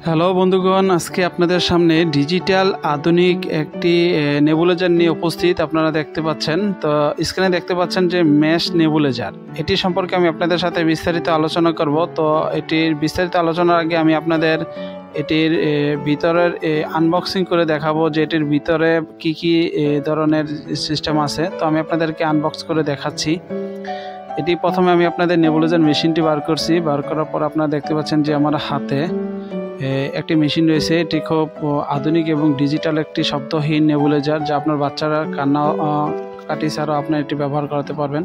Hello বন্ধুগণ, আজকে আপনাদের সামনে ডিজিটাল আধুনিক একটি নেবুলাইজার নিয়ে উপস্থিত। আপনারা দেখতে পাচ্ছেন, তো স্ক্রিনে দেখতে পাচ্ছেন যে মেশ নেবুলাইজার, এটি সম্পর্কে আমি আপনাদের সাথে বিস্তারিত আলোচনা করব। তো এটির বিস্তারিত আলোচনার আগে আমি আপনাদের এটির ভিতরের আনবক্সিং করে দেখাবো যে এটির ভিতরে কি কি ধরনের সিস্টেম আছে। তো আমি আপনাদেরকে আনবক্স করে দেখাচ্ছি। এটি প্রথমে আমি আপনাদের নেবুলাইজার মেশিনটি বার করছি। বার করার পর আপনারা দেখতে পাচ্ছেন যে আমার হাতে একটি মেশিন রয়েছে। এটি খুব আধুনিক এবং ডিজিটাল একটি শব্দহীন নেবুলাইজার, যা আপনার বাচ্চারা কান্না কাটি ছাড়াও আপনার এটি ব্যবহার করাতে পারবেন।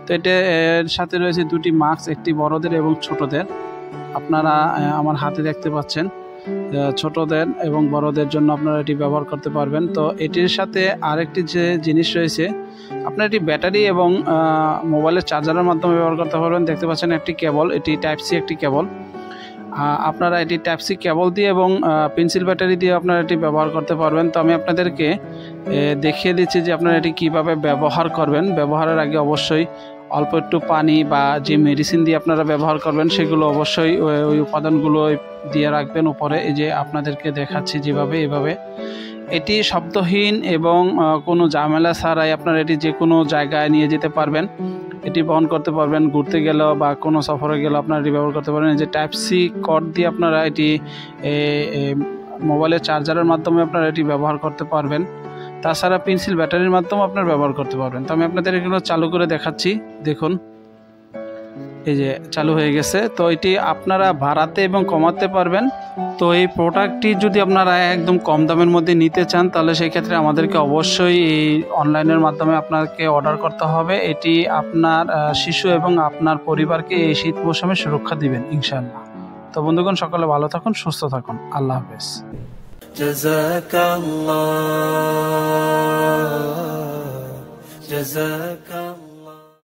তো এর সাথে রয়েছে দুটি মাস্ক, একটি বড়দের এবং ছোটদের। আপনারা আমার হাতে দেখতে পাচ্ছেন, ছোটদের এবং বড়দের জন্য আপনারা এটি ব্যবহার করতে পারবেন। তো এটির সাথে আরেকটি যে জিনিস রয়েছে, আপনার এটি ব্যাটারি এবং মোবাইলের চার্জারের মাধ্যমে ব্যবহার করতে পারবেন। দেখতে পাচ্ছেন একটি কেবল, এটি টাইপ সি একটি কেবল। আপনারা এটি টাইপ সি কেবল দিয়ে এবং পেন্সিল ব্যাটারি দিয়ে আপনারা এটি ব্যবহার করতে পারবেন। তো আমি আপনাদেরকে দেখিয়ে দিচ্ছি যে আপনারা এটি কিভাবে ব্যবহার করবেন। ব্যবহারের আগে অবশ্যই অল্প একটু পানি বা যে মেডিসিন দিয়ে আপনারা ব্যবহার করবেন সেগুলো অবশ্যই ওই উপাদানগুলো দিয়ে রাখবেন উপরে। এই যে আপনাদেরকে দেখাচ্ছি যেভাবে, এভাবে এটি শব্দহীন এবং কোনো ঝামেলা ছাড়াই আপনারা এটি যে কোনো জায়গায় নিয়ে যেতে পারবেন। এটি বহন করতে পারবেন, ঘুরতে গেলেও বা কোনো সফরে গেলেও আপনারা এটি ব্যবহার করতে পারবেন। এই যে টাইপ সি কর্ড দিয়ে আপনারা এটি মোবাইলের চার্জারের মাধ্যমে আপনারা এটি ব্যবহার করতে পারবেন। তাছাড়া পেন্সিল ব্যাটারির মাধ্যমে আপনারা ব্যবহার করতে পারবেন। তো আমি আপনাদের এগুলো চালু করে দেখাচ্ছি। দেখুন, এই যে চালু হয়ে গেছে। তো এটি আপনারা বাড়াতে এবং কমাতে পারবেন। তো এই প্রোডাক্টটি যদি আপনারা একদম কম দামের মধ্যে নিতে চান, তাহলে সেই ক্ষেত্রে আমাদেরকে অবশ্যই এই অনলাইনের মাধ্যমে আপনাকে অর্ডার করতে হবে। এটি আপনার শিশু এবং আপনার পরিবারকে এই শীত মৌসুমে সুরক্ষা দিবেন ইনশাআল্লাহ। তো বন্ধুগণ, সকলে ভালো থাকুন, সুস্থ থাকুন। আল্লাহ হাফেজ। জাযাকাল্লাহ।